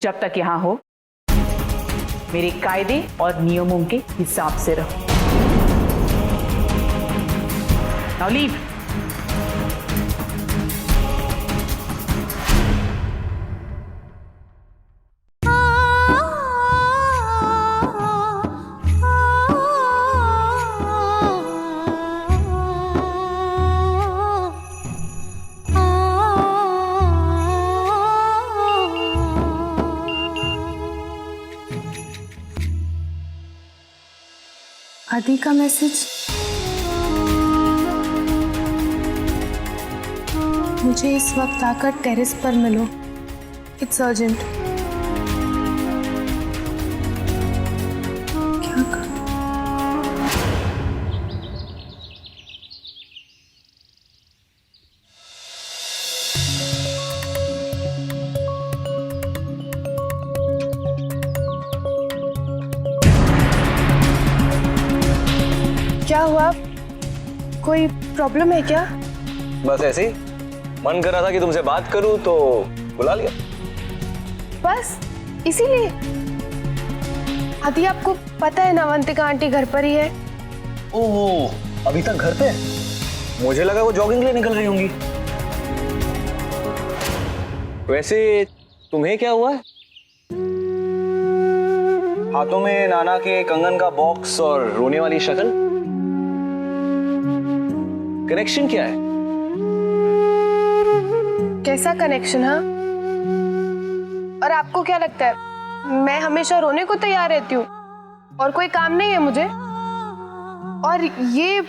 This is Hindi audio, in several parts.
जब तक यहां हो मेरे कायदे और नियमों के हिसाब से रहो। Now leave. आदि का मैसेज। मुझे इस वक्त आकर टेरेस पर मिलो, इट्स अर्जेंट। क्या करूं? क्या हुआ? कोई प्रॉब्लम है क्या? बस ऐसे ही मन कर रहा था कि तुमसे बात करूं तो बुला लिया। बस इसीलिए? आदि आपको पता है नवंतिका आंटी घर पर ही है। ओह, अभी तक घर पे? मुझे लगा वो जॉगिंग के लिए निकल रही होंगी। वैसे तुम्हें क्या हुआ है? हाथों में नाना के कंगन का बॉक्स और रोने वाली शक्ल, कनेक्शन क्या है? कैसा कनेक्शन? हाँ, और आपको क्या लगता है मैं हमेशा रोने को तैयार रहती हूँ और कोई काम नहीं है मुझे? और ये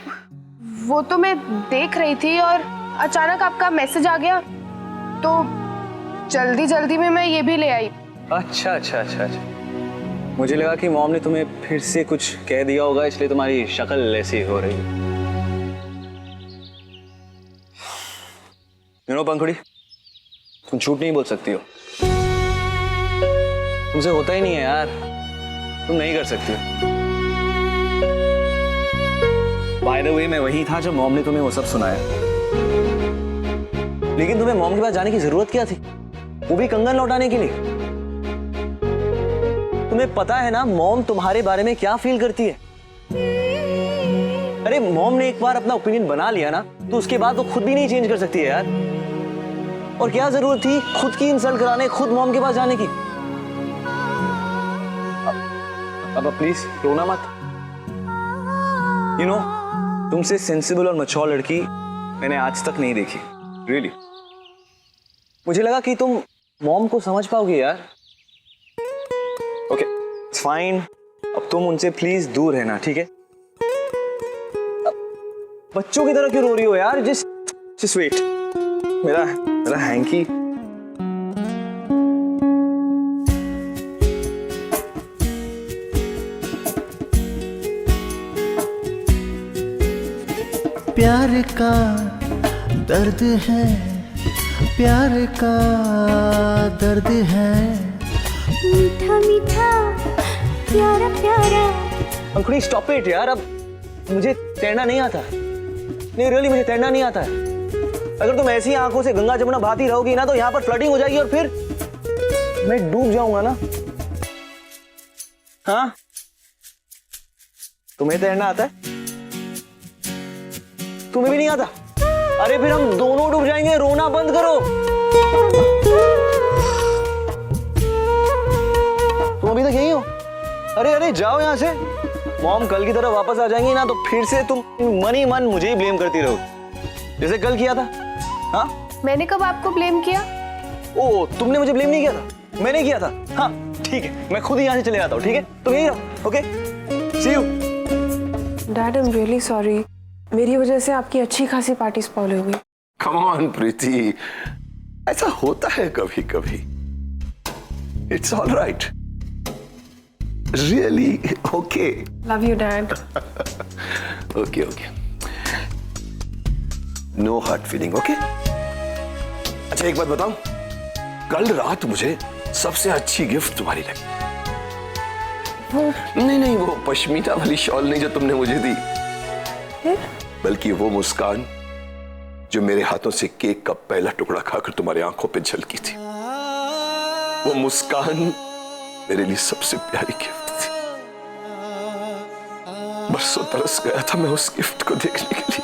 वो तो मैं देख रही थी और अचानक आपका मैसेज आ गया तो जल्दी जल्दी में मैं ये भी ले आई। अच्छा अच्छा अच्छा अच्छा, मुझे लगा कि मॉम ने तुम्हें फिर से कुछ कह दिया होगा इसलिए तुम्हारी शक्ल ऐसी हो रही है। पंखुड़ी, तुम झूठ नहीं बोल सकती हो। तुमसे होता ही नहीं है यार, तुम नहीं कर सकती हो। बाय द वे, मैं वही था जब मॉम ने तुम्हें वो सब सुनाया। लेकिन तुम्हें मॉम के पास जाने की जरूरत क्या थी, वो भी कंगन लौटाने के लिए? तुम्हें पता है ना मॉम तुम्हारे बारे में क्या फील करती है? अरे मॉम ने एक बार अपना ओपिनियन बना लिया ना तो उसके बाद वो खुद भी नहीं चेंज कर सकती है यार। और क्या जरूरत थी खुद की इंसल्ट कराने, खुद मॉम के पास जाने की? अब प्लीज रोना मत। तुमसे सेंसिबल और मैच्योर लड़की मैंने आज तक नहीं देखी, रियली। मुझे लगा कि तुम मॉम को समझ पाओगे यार। Okay, it's fine. अब तुम उनसे प्लीज दूर रहना, ठीक है? बच्चों की तरह क्यों रो रही हो यार? Just wait. मेरा हैंकी। प्यार का दर्द है, प्यार का दर्द है, मीठा मीठा प्यारा प्यारा। अंकुड़ी स्टॉप इट यार। अब मुझे तैरना नहीं आता, नहीं रियली मुझे तैरना नहीं आता है। अगर तुम ऐसी आंखों से गंगा जमुना बहाती रहोगी ना तो यहाँ पर फ्लडिंग हो जाएगी और फिर मैं डूब जाऊंगा ना। हाँ, तुम्हें तैरना आता है? तुम्हें भी नहीं आता? अरे फिर हम दोनों डूब जाएंगे। रोना बंद करो। तुम अभी तक यही हो? अरे जाओ यहां से। मॉम कल की तरह वापस आ जाएंगी ना तो फिर से तुम मन ही मन मुझे ही ब्लेम करती रहो जैसे कल किया था। हाँ, मैंने कब आपको ब्लेम किया? ओ, तुमने मुझे ब्लेम नहीं किया था, मैंने किया था। हाँ ठीक है, मैं खुद ही यहाँ से चले जाता हूँ, ठीक है? तुम यही रहो, okay? See you. Dad, I am really sorry. मेरी वजह से आपकी अच्छी खासी पार्टी स्पॉइल हो गई। कम ऑन प्रीति, ऐसा होता है कभी कभी। It's all right, really okay. Love you dad. Okay okay, no hard feeling, okay? अच्छा एक बात बताऊं, कल रात मुझे सबसे अच्छी गिफ्ट तुम्हारी लगी। नहीं, वो पश्मीना वाली शॉल नहीं जो तुमने मुझे दी, बल्कि वो मुस्कान जो मेरे हाथों से केक का पहला टुकड़ा खाकर तुम्हारी आंखों पे झलकी थी। वो मुस्कान मेरे लिए सबसे प्यारी गिफ्ट थी। बरसों तरस गया था मैं उस गिफ्ट को देखने के लिए।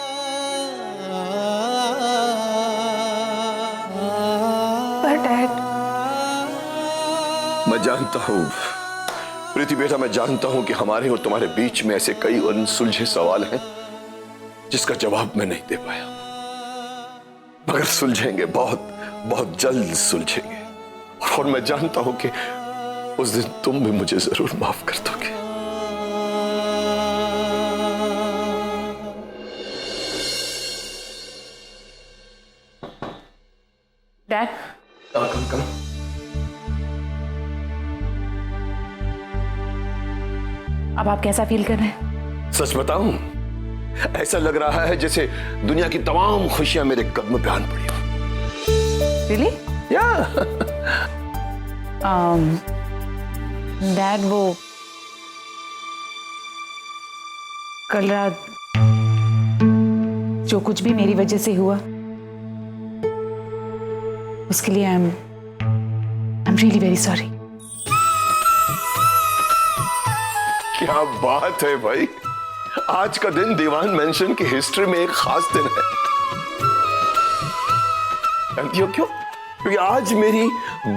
पर डैड, मैं जानता हूं प्रीति बेटा, मैं जानता हूं कि हमारे और तुम्हारे बीच में ऐसे कई अनसुलझे सवाल हैं जिसका जवाब मैं नहीं दे पाया, मगर सुलझेंगे, बहुत बहुत जल्द सुलझेंगे। और मैं जानता हूं कि उस दिन तुम भी मुझे जरूर माफ कर दोगे। डैड, कम। अब आप कैसा फील कर रहे हैं? सच बताऊं, ऐसा लग रहा है जैसे दुनिया की तमाम खुशियां मेरे कदम पे आन पड़ी हो। रियली? या डैड, वो कल रात जो कुछ भी मेरी वजह से हुआ उसके लिए आई एम रियली वेरी सॉरी। क्या बात है भाई, आज का दिन दीवान मेंशन की हिस्ट्री में एक खास दिन है। जानती हो क्यों? क्योंकि आज मेरी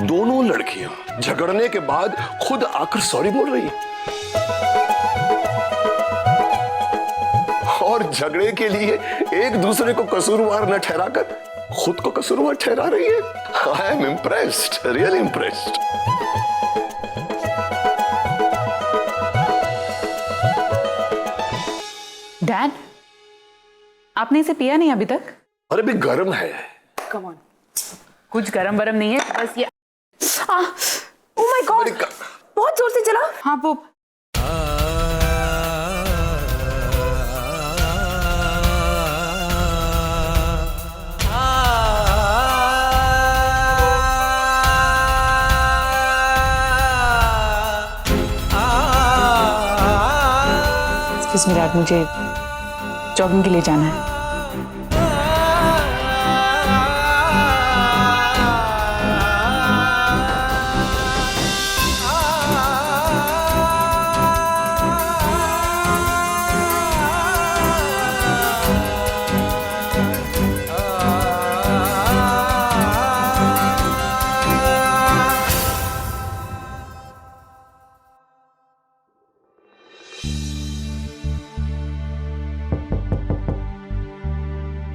दोनों लड़कियां झगड़ने के बाद खुद आकर सॉरी बोल रही हैं और झगड़े के लिए एक दूसरे को कसूरवार न ठहराकर खुद को कसूरवार ठहरा रही है। I am impressed, really impressed. Dad, आपने इसे पिया नहीं अभी तक? अरे भी गर्म है। कम ऑन, कुछ गरम वरम नहीं है, बस ये ओह माय गॉड, बहुत जोर से चला। हाँ वो एक्सक्यूज मी डैड, मुझे जॉगिंग के लिए जाना है।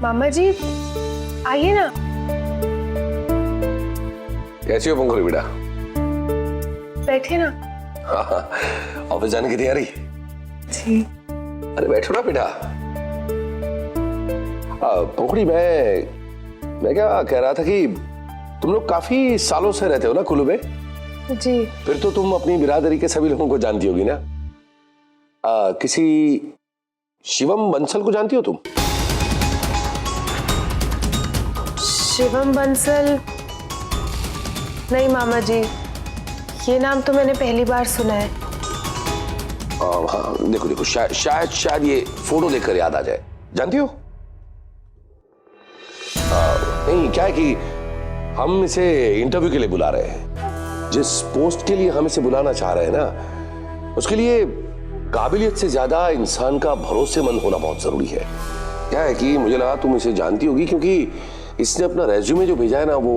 मामा जी आइए ना। कैसी हो पंखुड़ी बेटा? बैठे ना। ऑफिस जाने की तैयारी? जी। अरे बैठो ना बेटा। पंखुड़ी, मैं क्या कह रहा था कि तुम लोग काफी सालों से रहते हो ना कुल्लू में? जी। फिर तो तुम अपनी बिरादरी के सभी लोगों को जानती होगी ना? किसी शिवम बंसल को जानती हो तुम? शिवम बंसल? नहीं मामा जी, ये नाम तो मैंने पहली बार सुना है। हाँ, देखो शायद ये फोटो देखकर याद आ जाए। जानती हो? नहीं, क्या है कि हम इसे इंटरव्यू के लिए बुला रहे हैं। जिस पोस्ट के लिए हम इसे बुलाना चाह रहे हैं ना, उसके लिए काबिलियत से ज्यादा इंसान का भरोसेमंद होना बहुत जरूरी है। क्या है कि मुझे लगा तुम इसे जानती होगी, क्योंकि इसने अपना रेज्यूमे जो भेजा है ना, वो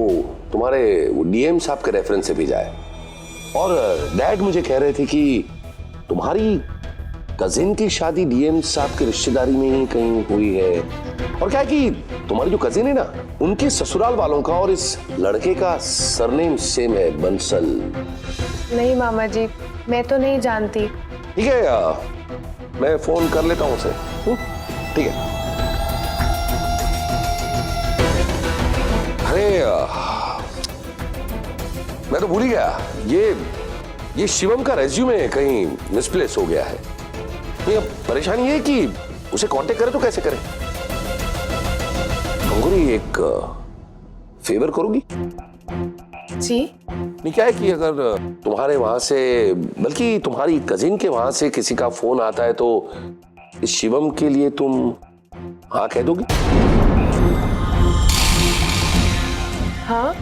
तुम्हारे डीएम साहब के रेफरेंस से भेजा है। और डैड मुझे कह रहे थे कि तुम्हारी कजिन की शादी डीएम साहब की रिश्तेदारी में ही कहीं हुई है। और क्या है कि तुम्हारी जो कजिन है ना, उनके ससुराल वालों का और इस लड़के का सरनेम सेम है, बंसल। नहीं मामा जी, मैं तो नहीं जानती। ठीक है, मैं फोन कर लेता हूं उसे। ठीक है। अरे मैं तो भूल ही गया, ये शिवम का रेज्यूमे कहीं मिसप्लेस हो गया है। ये परेशानी है कि उसे कांटेक्ट करे तो कैसे करें? अंगूरी, एक फेवर करोगी? जी। नहीं, क्या है कि अगर तुम्हारे वहां से, बल्कि तुम्हारी कजिन के वहां से किसी का फोन आता है तो इस शिवम के लिए तुम हाँ कह दोगी? हाँ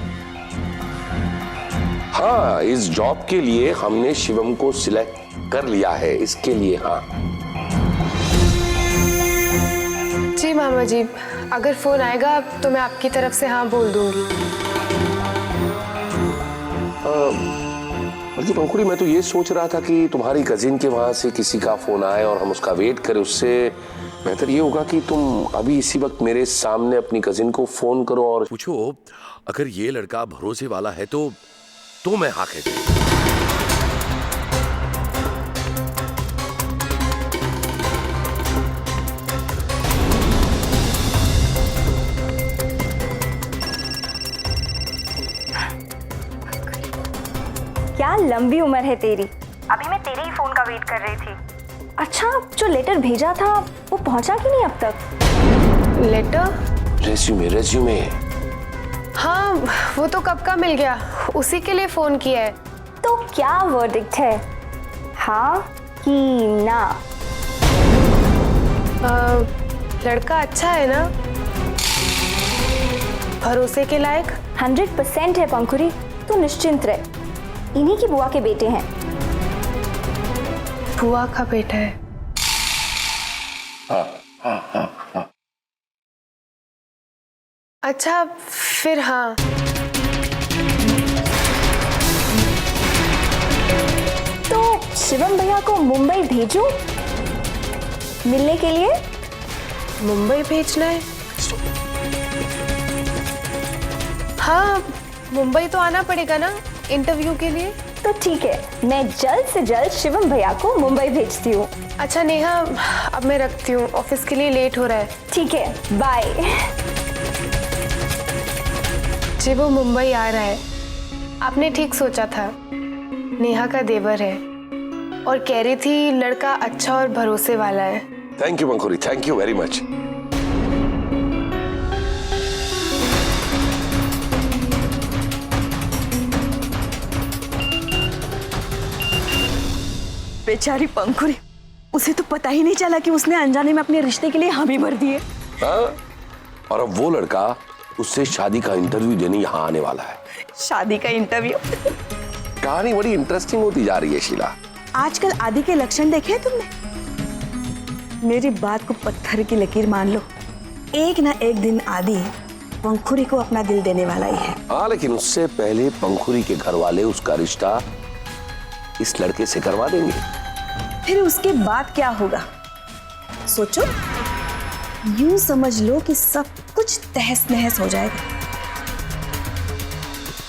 हाँ, इस जॉब के लिए हमने शिवम को सिलेक्ट कर लिया है, इसके लिए। हाँ जी मामा जी, अगर फोन आएगा तो मैं आपकी तरफ से हाँ बोल दूंगी। बल्कि पंखुड़ी, मैं तो ये सोच रहा था कि तुम्हारी कजिन के वहां से किसी का फोन आए और हम उसका वेट करें। उससे बेहतर ये होगा कि तुम अभी इसी वक्त मेरे सामने अपनी कजिन को फोन करो और पूछो अगर ये लड़का भरोसे वाला है तो मैं हाँ कह दूं। क्या लंबी उम्र है तेरी। अभी मैं तेरे ही फोन का वेट कर रही थी। अच्छा, जो लेटर भेजा था वो पहुंचा कि नहीं अब तक? लेटर? रेज्यूमे। हाँ, वो तो कब का मिल गया, उसी के लिए फोन किया है। तो क्या वर्डिक्ट है, हाँ कि ना? लड़का अच्छा है ना, भरोसे के लायक? 100% है पंखुरी, तू निश्चिंत रह। इन्हीं की बुआ के बेटे हैं। बुआ का बेटा है? हाँ। अच्छा फिर हाँ। तो शिवम भैया को मुंबई भेजूं मिलने के लिए? मुंबई भेजना है? हाँ, मुंबई तो आना पड़ेगा ना इंटरव्यू के लिए। तो ठीक है, मैं जल्द से जल्द शिवम भैया को मुंबई भेजती हूँ। अच्छा नेहा, अब मैं रखती हूँ, ऑफिस के लिए लेट हो रहा है। ठीक है, बाय। जी वो मुंबई आ रहा है, आपने ठीक सोचा था। नेहा का देवर है और कह रही थी लड़का अच्छा और भरोसे वाला है। Thank you Pankhuri, thank you very much. बेचारी पंखुड़ी, उसे तो पता ही नहीं चला कि उसने अनजाने में अपने रिश्ते के लिए हामी भर दिए। हाँ? और अब वो लड़का उससे शादी का इंटरव्यू देने यहाँ आने वाला है। शादी का इंटरव्यू? कहानी बड़ी इंटरेस्टिंग होती जा रही है शीला। आजकल आदि के लक्षण देखे हैं तुमने? मेरी बात को पत्थर की लकीर मान लो, एक ना एक दिन आदि पंखुड़ी को अपना दिल देने वाला ही है। हाँ, लेकिन उससे पहले पंखुड़ी के घर वाले उसका रिश्ता इस लड़के से करवा देंगे। फिर उसके बाद क्या होगा सोचो। यूं समझ लो कि सब कुछ तहस नहस हो जाएगा।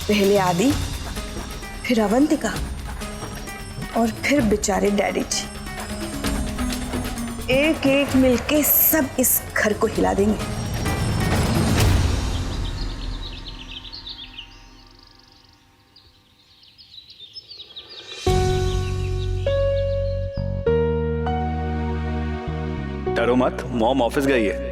पहले आदि, फिर अवंतिका और फिर बेचारे डैडी जी, एक एक मिलके सब इस घर को हिला देंगे। डरो मत, मॉम ऑफिस गई है।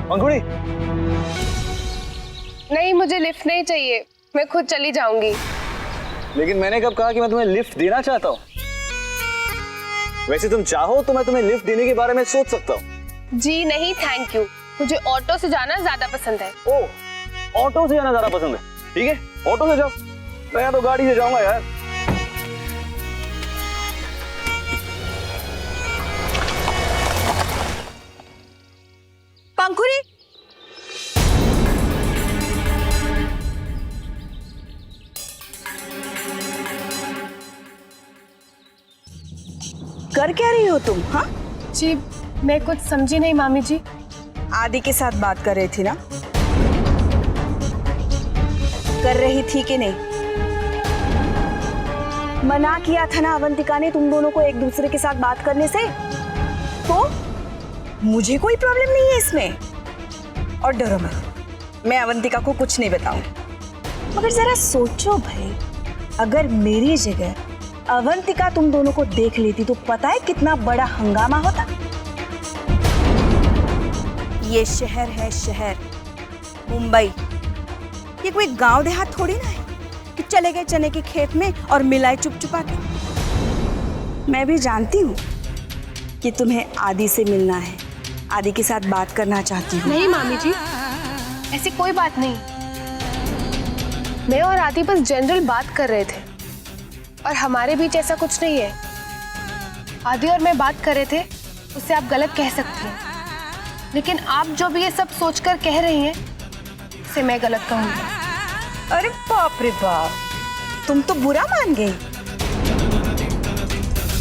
पंखुड़ी, नहीं मुझे लिफ्ट नहीं चाहिए, मैं खुद चली जाऊंगी। लेकिन मैंने कब कहा कि मैं तुम्हें लिफ्ट देना चाहता हूँ? वैसे तुम चाहो तो मैं तुम्हें लिफ्ट देने के बारे में सोच सकता हूँ। जी नहीं थैंक यू, मुझे ऑटो से जाना ज्यादा पसंद है। ओ, ऑटो से जाना ज्यादा पसंद है? ठीक है, ऑटो से जाओ। मैं तो गाड़ी से जाऊंगा यार। पंखुड़ी, कर क्या रही हो तुम? हाँ जी मैं कुछ समझी नहीं मामी जी। आदि के साथ बात कर रही थी ना? कर रही थी कि नहीं? मना किया था ना अवंतिका ने तुम दोनों को एक दूसरे के साथ बात करने से। तो मुझे कोई प्रॉब्लम नहीं है इसमें। और डरो मत, मैं अवंतिका को कुछ नहीं बताऊंगी। मगर जरा सोचो भाई, अगर मेरी जगह अवंतिका तुम दोनों को देख लेती तो पता है कितना बड़ा हंगामा होता। ये शहर है, शहर मुंबई। ये कोई गांव देहात थोड़ी ना है कि चले गए चने के खेत में और मिलाए चुप चुपा के। मैं भी जानती हूँ कि तुम्हें आदि से मिलना है, आदि के साथ बात करना चाहती हूँ। नहीं मामी जी, ऐसी कोई बात नहीं। मैं और आदि बस जनरल बात कर रहे थे और हमारे बीच ऐसा कुछ नहीं है। आदि और मैं बात कर रहे थे, उससे आप गलत कह सकती हैं, लेकिन आप जो भी ये सब सोचकर कह रही हैं उसे मैं गलत कहूँगी। अरे बाप रे बाप, तुम तो बुरा मान गई।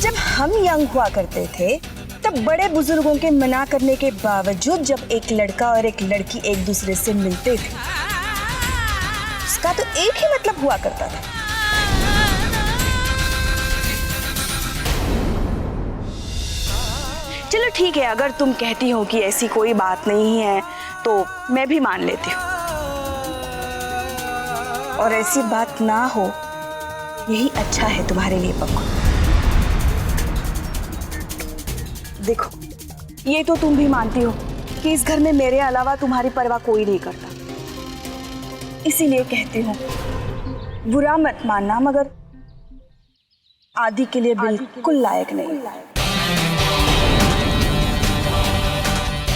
जब हम यंग हुआ करते थे तब बड़े बुजुर्गों के मना करने के बावजूद जब एक लड़का और एक लड़की एक दूसरे से मिलते थे, उसका तो एक ही मतलब हुआ करता था। चलो ठीक है, अगर तुम कहती हो कि ऐसी कोई बात नहीं है तो मैं भी मान लेती हूँ। और ऐसी बात ना हो यही अच्छा है तुम्हारे लिए पक्को। देखो, ये तो तुम भी मानती हो कि इस घर में मेरे अलावा तुम्हारी परवाह कोई नहीं करता, इसीलिए कहती हूँ बुरा मत मानना, मगर आदि के लिए बिल्कुल लायक नहीं।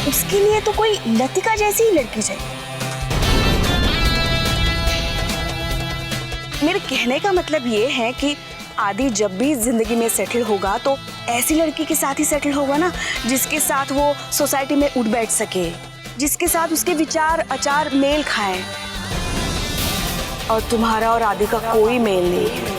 उसके लिए तो कोई लतिका जैसी ही लड़की चाहिए। मेरे कहने का मतलब ये है कि आदि जब भी जिंदगी में सेटल होगा तो ऐसी लड़की के साथ ही सेटल होगा ना, जिसके साथ वो सोसाइटी में उठ बैठ सके, जिसके साथ उसके विचार आचार मेल खाएं। और तुम्हारा और आदि का कोई मेल नहीं है।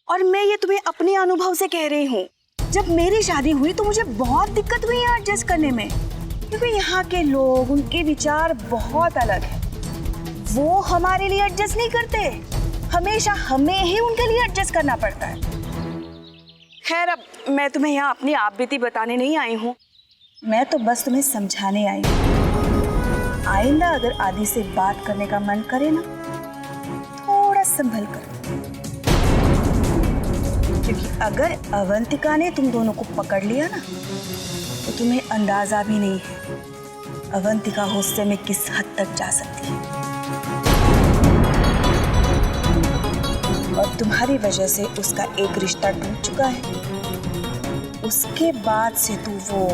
और मैं ये तुम्हें अपने अनुभव से कह रही हूँ। जब मेरी शादी हुई तो मुझे बहुत दिक्कत हुई है एडजस्ट करने में, क्योंकि यहाँ के लोग, उनके विचार बहुत अलग हैं। वो हमारे लिए एडजस्ट नहीं करते, हमेशा हमें ही उनके लिए एडजस्ट करना पड़ता है। खैर, अब मैं तुम्हें यहाँ अपनी आप बीती बताने नहीं आई हूँ, मैं तो बस तुम्हें समझाने आई हूँ। आइंदा अगर आदि से बात करने का मन करे ना, थोड़ा संभल कर, क्योंकि अगर अवंतिका ने तुम दोनों को पकड़ लिया ना तो तुम्हें अंदाजा भी नहीं है अवंतिका गुस्से में किस हद तक जा सकती है। और तुम्हारी वजह से उसका एक रिश्ता टूट चुका है, उसके बाद से तू वो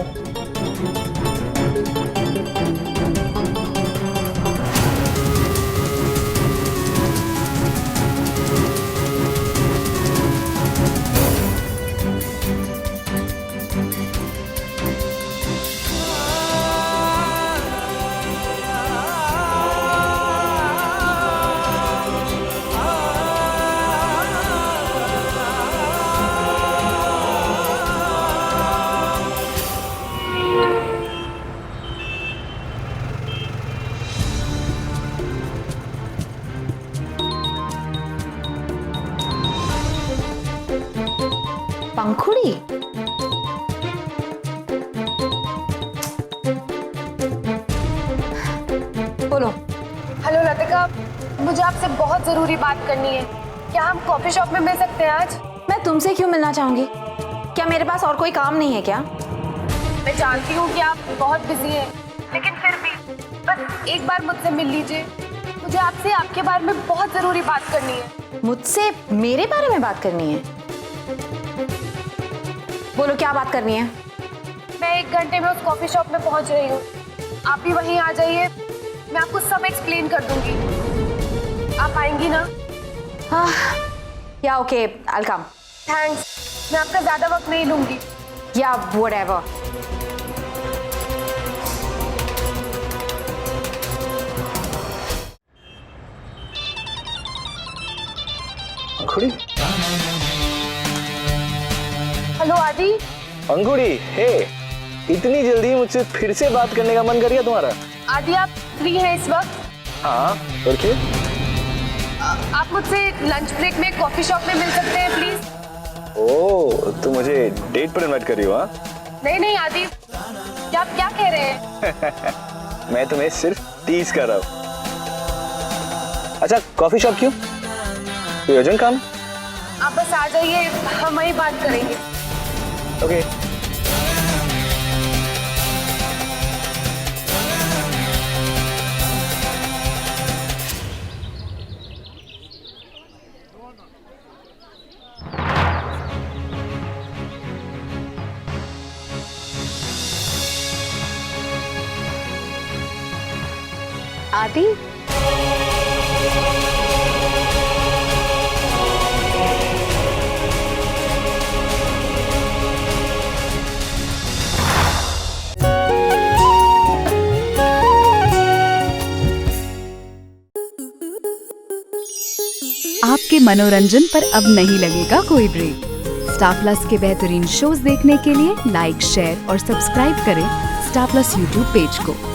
पंखुड़ी? बोलो। हेलो लतिका, मुझे आपसे बहुत जरूरी बात करनी है। क्या हम कॉफी शॉप में मिल सकते हैं आज? मैं तुमसे क्यों मिलना चाहूंगी? क्या मेरे पास और कोई काम नहीं है क्या? मैं जानती हूँ कि आप बहुत बिजी हैं, लेकिन फिर भी बस एक बार मुझसे मिल लीजिए। मुझे आपसे आपके बारे में बहुत जरूरी बात करनी है। मुझसे मेरे बारे में बात करनी है? बोलो, क्या बात करनी है? मैं 1 घंटे में उस कॉफी शॉप में पहुंच रही हूँ, आप भी वहीं आ जाइए। मैं आपको सब एक्सप्लेन कर दूंगी। आप आएंगी ना? या okay, I will come. Thanks, मैं आपका ज्यादा वक्त नहीं लूंगी। या व्हाटएवर। अंकुड़ी? हेलो आदि। अंकुड़ी, हे, इतनी जल्दी मुझसे फिर से बात करने का मन कर गया तुम्हारा? आदि, आप फ्री हैं इस वक्त? हाँ, और क्यों? आप मुझसे लंच ब्रेक में कॉफी शॉप में मिल सकते हैं प्लीज? ओह, तुम मुझे डेट पर इनवाइट कर रही हो? हाँ? नहीं नहीं आदि, क्या आप क्या कह रहे हैं? मैं तुम्हें सिर्फ टीज कर रहा हूँ। अच्छा, कॉफी शॉप क्यों? कोई अर्जेंट काम? आप बस आ जाइए, हम वहीं बात करेंगे। ओके। आदि, आपके मनोरंजन पर अब नहीं लगेगा कोई ब्रेक। स्टार प्लस के बेहतरीन शोज देखने के लिए लाइक, शेयर और सब्सक्राइब करें स्टार प्लस यूट्यूब पेज को।